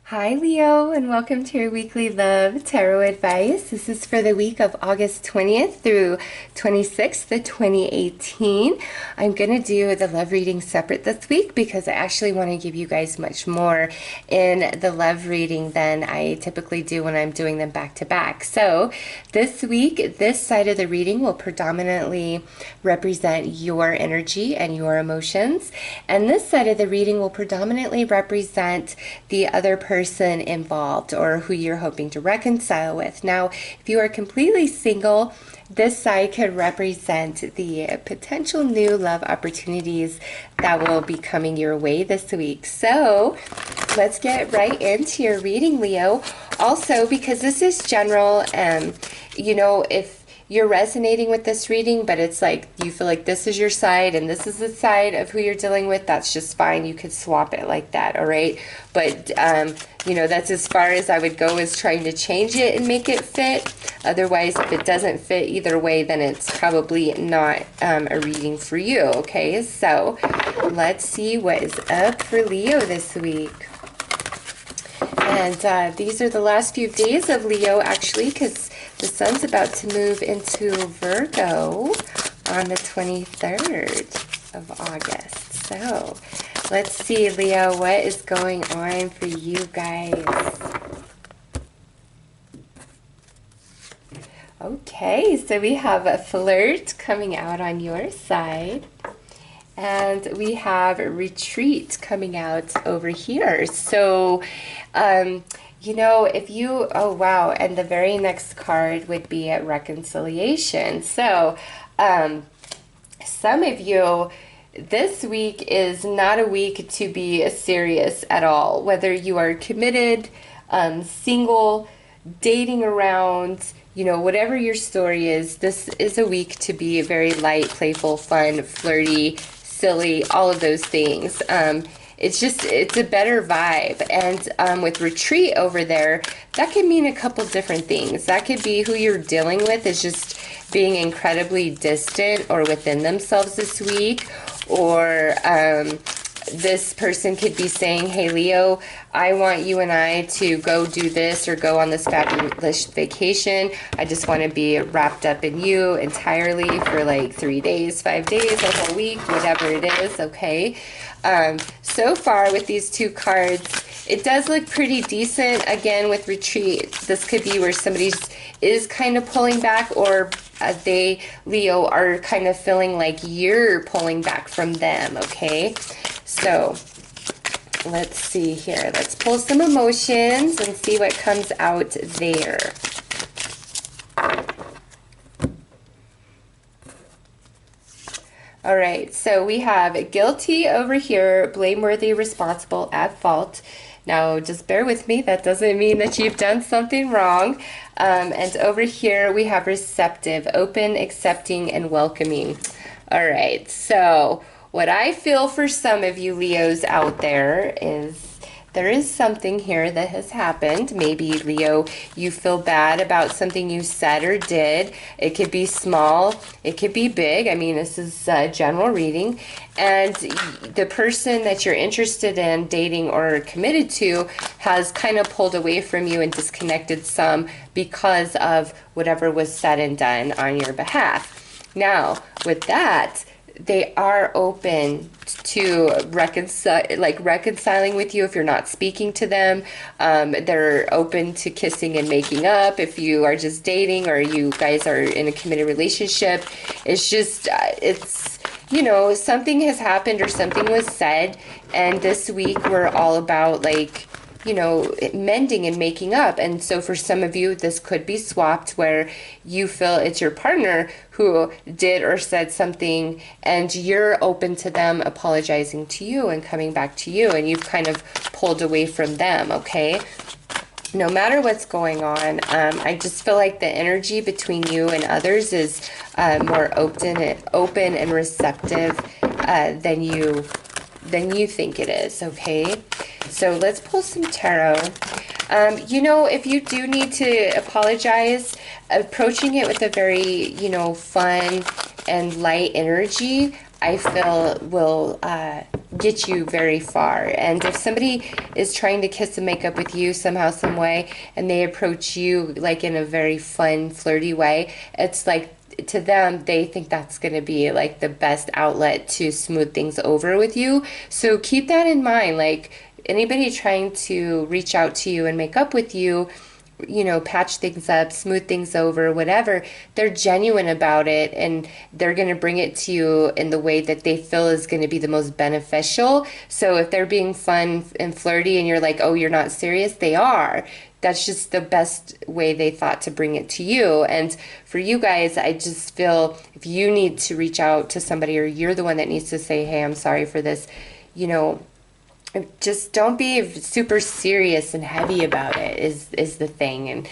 Hi Leo, and welcome to your weekly love tarot advice. This is for the week of August 20th through 26th of 2018. I'm going to do the love reading separate this week because I actually want to give you guys much more in the love reading than I typically do when I'm doing them back to back. So this week, this side of the reading will predominantly represent your energy and your emotions, and this side of the reading will predominantly represent the other person involved or who you're hoping to reconcile with. Now, if you are completely single, this side could represent the potential new love opportunities that will be coming your way this week. So let's get right into your reading, Leo. Also, because this is general, if you're resonating with this reading, but it's like you feel like this is your side and this is the side of who you're dealing with, that's just fine. You could swap it like that, all right? But, that's as far as I would go, is trying to change it and make it fit. Otherwise, if it doesn't fit either way, then it's probably not a reading for you, okay? So let's see what is up for Leo this week. And these are the last few days of Leo, actually, because the sun's about to move into Virgo on the 23rd of August. So let's see, Leo, what is going on for you guys? Okay, so we have a Flirt coming out on your side. And we have a Retreat coming out over here. So, if you, oh wow, and the very next card would be a Reconciliation. So, some of you, this week is not a week to be serious at all. Whether you are committed, single, dating around, whatever your story is, this is a week to be very light, playful, fun, flirty, silly, all of those things. It's a better vibe. And with Retreat over there, that could mean a couple different things. That could be who you're dealing with is just being incredibly distant or within themselves this week, or this person could be saying, hey Leo, I want you and I to go do this or go on this fabulous vacation. I just want to be wrapped up in you entirely for like 3 days, 5 days, a whole week, whatever it is, okay? So far with these two cards, it does look pretty decent. Again, with Retreat, this could be where somebody is kind of pulling back, or they, Leo, are kind of feeling like you're pulling back from them, okay? So let's see here. Let's pull some emotions and see what comes out there. All right, so we have guilty over here, blameworthy, responsible, at fault. Now, just bear with me. That doesn't mean that you've done something wrong. And over here, we have receptive, open, accepting, and welcoming. All right, so what I feel for some of you Leos out there is there is something here that has happened. Maybe, Leo, you feel bad about something you said or did. It could be small. It could be big. I mean, this is a general reading. And the person that you're interested in dating or committed to has kind of pulled away from you and disconnected some because of whatever was said and done on your behalf. Now, with that, they are open to reconciling with you if you're not speaking to them. They're open to kissing and making up if you are just dating or you guys are in a committed relationship. It's just, something has happened or something was said, and this week we're all about mending and making up. And so for some of you, this could be swapped where you feel it's your partner who did or said something and you're open to them apologizing to you and coming back to you, and you've kind of pulled away from them, okay? No matter what's going on, I just feel like the energy between you and others is more open and receptive than you think it is, okay? So let's pull some tarot. If you do need to apologize, approaching it with a very, get you very far. And if somebody is trying to kiss and make up with you somehow, some way, and they approach you like in a very fun, flirty way, it's like, to them, they think that's going to be like the best outlet to smooth things over with you. So keep that in mind. Like, anybody trying to reach out to you and make up with you, you know, patch things up, smooth things over, whatever, they're genuine about it, and they're going to bring it to you in the way that they feel is going to be the most beneficial. So if they're being fun and flirty and you're like, oh, you're not serious, they are. That's just the best way they thought to bring it to you. And for you guys, I just feel if you need to reach out to somebody, or you're the one that needs to say, hey, I'm sorry for this, you know, just don't be super serious and heavy about it is the thing. And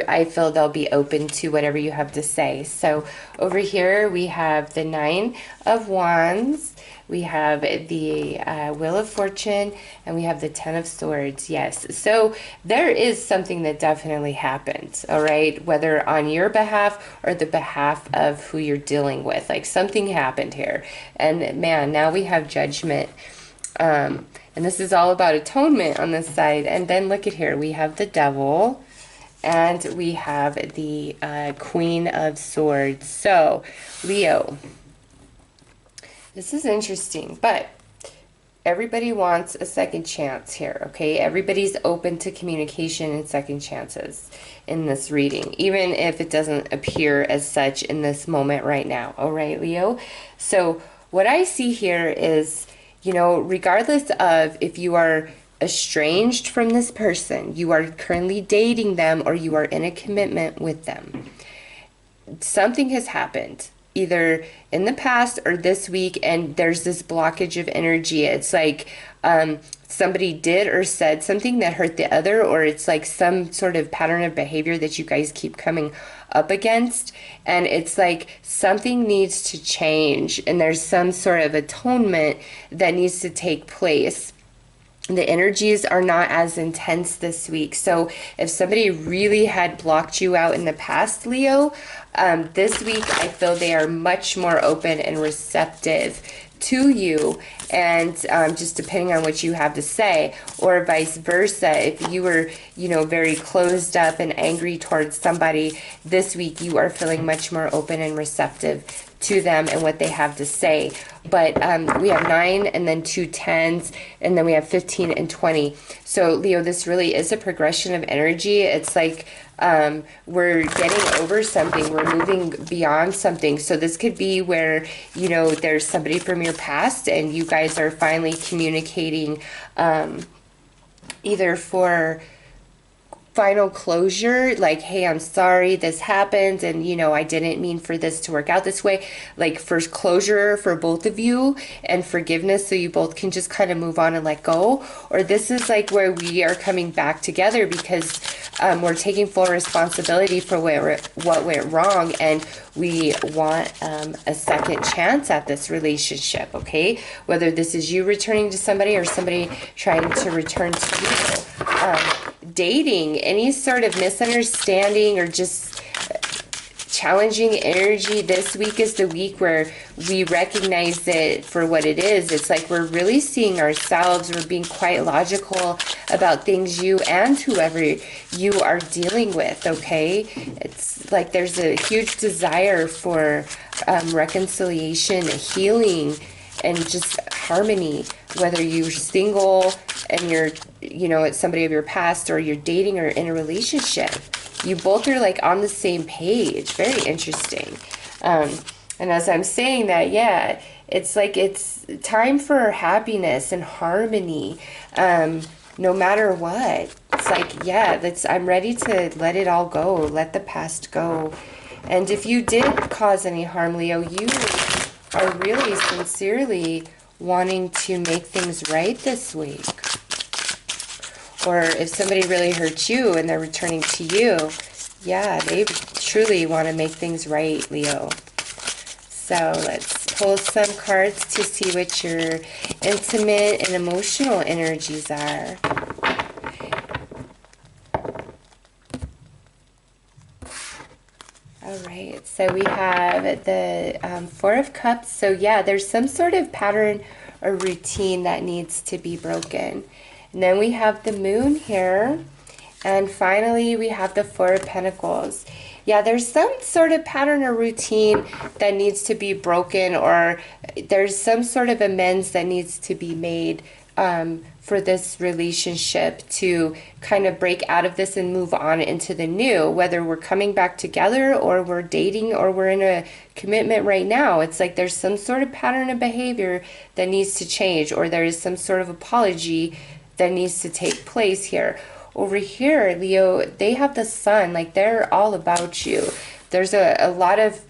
I feel they'll be open to whatever you have to say. So over here we have the 9 of Wands, we have the Wheel of Fortune, and we have the 10 of Swords. Yes, so there is something that definitely happened, all right, whether on your behalf or the behalf of who you're dealing with. Like, something happened here, and man, now we have Judgment. And this is all about atonement on this side. And then look at here, we have the Devil, and we have the Queen of Swords. So, Leo, this is interesting, but everybody wants a second chance here, okay? Everybody's open to communication and second chances in this reading, even if it doesn't appear as such in this moment right now, all right, Leo? So, what I see here is, you know, regardless of if you are estranged from this person, you are currently dating them, or you are in a commitment with them, something has happened either in the past or this week, and there's this blockage of energy. It's like somebody did or said something that hurt the other, or it's like some sort of pattern of behavior that you guys keep coming up against, and it's like something needs to change, and there's some sort of atonement that needs to take place. The energies are not as intense this week. So if somebody really had blocked you out in the past, Leo, this week I feel they are much more open and receptive to you, and just depending on what you have to say, or vice versa. If you were, you know, very closed up and angry towards somebody, this week you are feeling much more open and receptive to them and what they have to say. But we have 9 and then 2 10s, and then we have 15 and 20. So Leo, this really is a progression of energy. It's like we're getting over something, we're moving beyond something. So this could be where, you know, there's somebody from your past and you guys are finally communicating, either for final closure, like, hey, I'm sorry this happened, and you know, I didn't mean for this to work out this way, like first closure for both of you and forgiveness, so you both can just kind of move on and let go. Or this is like where we are coming back together because we're taking full responsibility for what went wrong, and we want a second chance at this relationship, okay? Whether this is you returning to somebody or somebody trying to return to you. Dating, any sort of misunderstanding or just challenging energy, this week is the week where we recognize it for what it is. It's like we're really seeing ourselves, we're being quite logical about things, you and whoever you are dealing with, okay? It's like there's a huge desire for reconciliation, healing, and just harmony, whether you're single and you're, you know, it's somebody of your past, or you're dating or in a relationship. You both are like on the same page. Very interesting. And as I'm saying that, yeah, it's like it's time for happiness and harmony, no matter what. It's like, yeah, I'm ready to let it all go, let the past go. And if you did cause any harm, Leo, you are really sincerely wanting to make things right this week. Or if somebody really hurt you and they're returning to you, yeah, they truly want to make things right, Leo. So let's pull some cards to see what your intimate and emotional energies are. All right, so we have the 4 of Cups. So yeah, there's some sort of pattern a routine that needs to be broken. And then we have the moon here. And finally, we have the Four of Pentacles. Yeah, there's some sort of pattern or routine that needs to be broken, or there's some sort of amends that needs to be made for this relationship to kind of break out of this and move on into the new, whether we're coming back together or we're dating or we're in a commitment right now. It's like there's some sort of pattern of behavior that needs to change, or there is some sort of apology that needs to take place here. Over here, Leo, they have the sun, like they're all about you. There's a lot of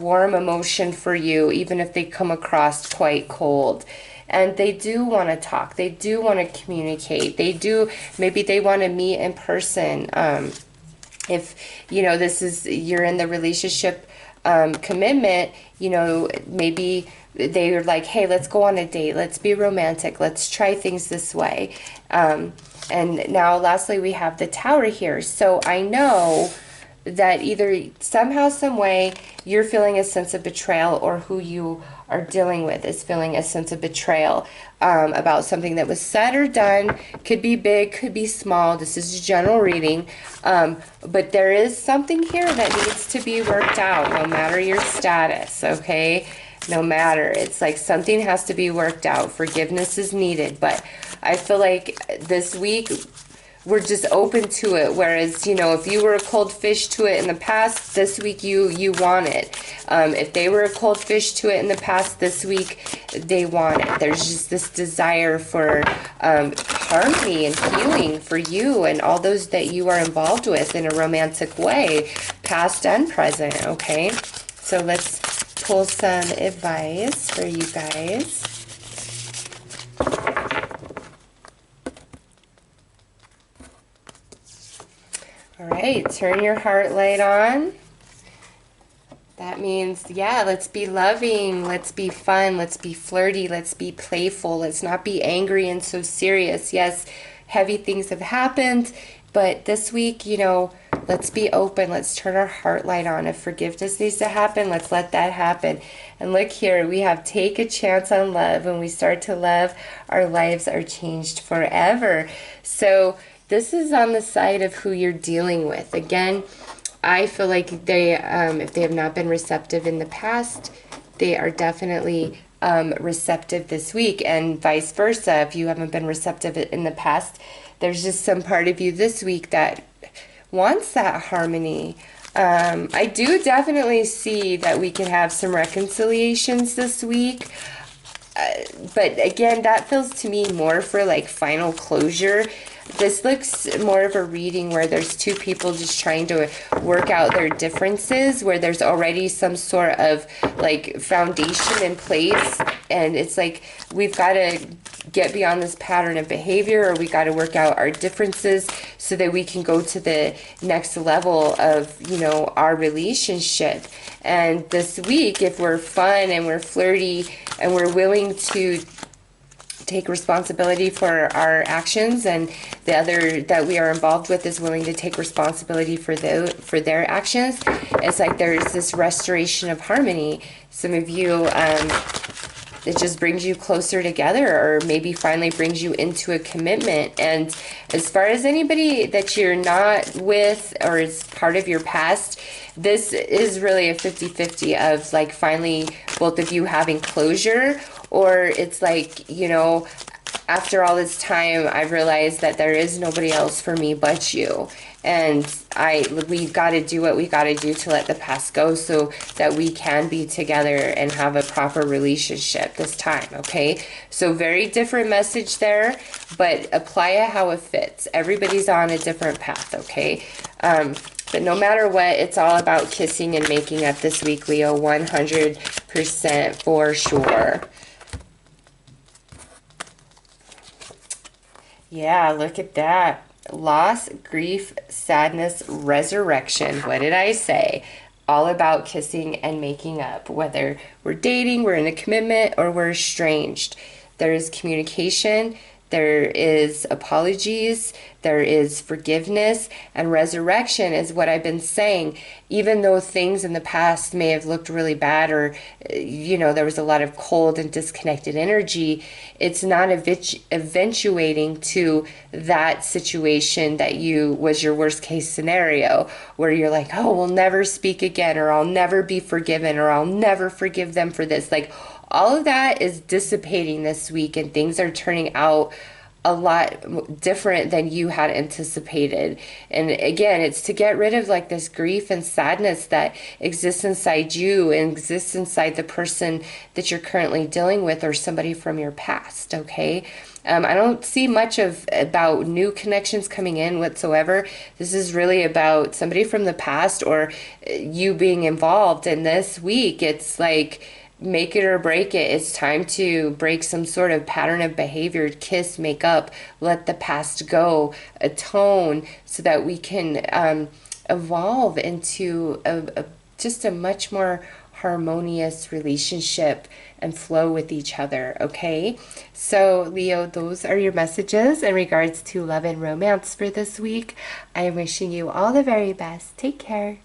warm emotion for you, even if they come across quite cold. And they do want to talk. They do want to communicate. They do, maybe they want to meet in person. If, you know, you're in the relationship commitment, you know, maybe they're like, hey, let's go on a date. Let's be romantic. Let's try things this way. And now lastly, we have the Tower here. So I know that either somehow, some way, you're feeling a sense of betrayal, or who you are dealing with is feeling a sense of betrayal about something that was said or done. Could be big, could be small. This is a general reading. But there is something here that needs to be worked out, no matter your status, okay? No matter. It's like something has to be worked out. Forgiveness is needed. But I feel like this week we're just open to it. Whereas, you know, if you were a cold fish to it in the past, this week you want it. If they were a cold fish to it in the past, this week they want it. There's just this desire for harmony and healing for you and all those that you are involved with in a romantic way, past and present, okay? So let's pull some advice for you guys. All right, turn your heart light on. That means, yeah, let's be loving, let's be fun, let's be flirty, let's be playful, let's not be angry and so serious. Yes, heavy things have happened, but this week, you know, let's be open, let's turn our heart light on. If forgiveness needs to happen, let's let that happen. And look here, we have take a chance on love. When we start to love, our lives are changed forever. So this is on the side of who you're dealing with. Again, I feel like they, if they have not been receptive in the past, they are definitely receptive this week, and vice versa. If you haven't been receptive in the past, there's just some part of you this week that wants that harmony. I do definitely see that we can have some reconciliations this week. But again, that feels to me more for like final closure. This looks more of a reading where there's two people just trying to work out their differences, where there's already some sort of like foundation in place, and it's like we've got to get beyond this pattern of behavior, or we got to work out our differences so that we can go to the next level of, you know, our relationship. And this week, if we're fun and we're flirty and we're willing to take responsibility for our actions, and the other that we are involved with is willing to take responsibility for their actions, it's like there's this restoration of harmony. Some of you, it just brings you closer together, or maybe finally brings you into a commitment. And as far as anybody that you're not with or is part of your past, this is really a 50-50 of like finally both of you having closure, or it's like, you know, after all this time, I realized that there is nobody else for me but you. And we got to do what we got to do to let the past go so that we can be together and have a proper relationship this time, okay? So very different message there, but apply it how it fits. Everybody's on a different path, okay? But no matter what, it's all about kissing and making up this week, Leo, 100% for sure. Yeah, look at that. Loss, grief, sadness, resurrection. What did I say? All about kissing and making up. Whether we're dating, we're in a commitment, or we're estranged. There is communication. there is apologies, there is forgiveness, and resurrection is what I've been saying. Even though things in the past may have looked really bad, or there was a lot of cold and disconnected energy, it's not eventuating to that situation that was your worst case scenario, where you're like, oh, we'll never speak again, or I'll never be forgiven, or I'll never forgive them for this. Like, all of that is dissipating this week, and things are turning out a lot different than you had anticipated. And again, it's to get rid of like this grief and sadness that exists inside you and exists inside the person that you're currently dealing with, or somebody from your past. Okay. I don't see much about new connections coming in whatsoever. This is really about somebody from the past, or you being involved. And this week, it's like, make it or break it. It's time to break some sort of pattern of behavior, kiss, make up, let the past go, atone, so that we can evolve into just a much more harmonious relationship and flow with each other. Okay, so Leo, those are your messages in regards to love and romance for this week. I am wishing you all the very best. Take care.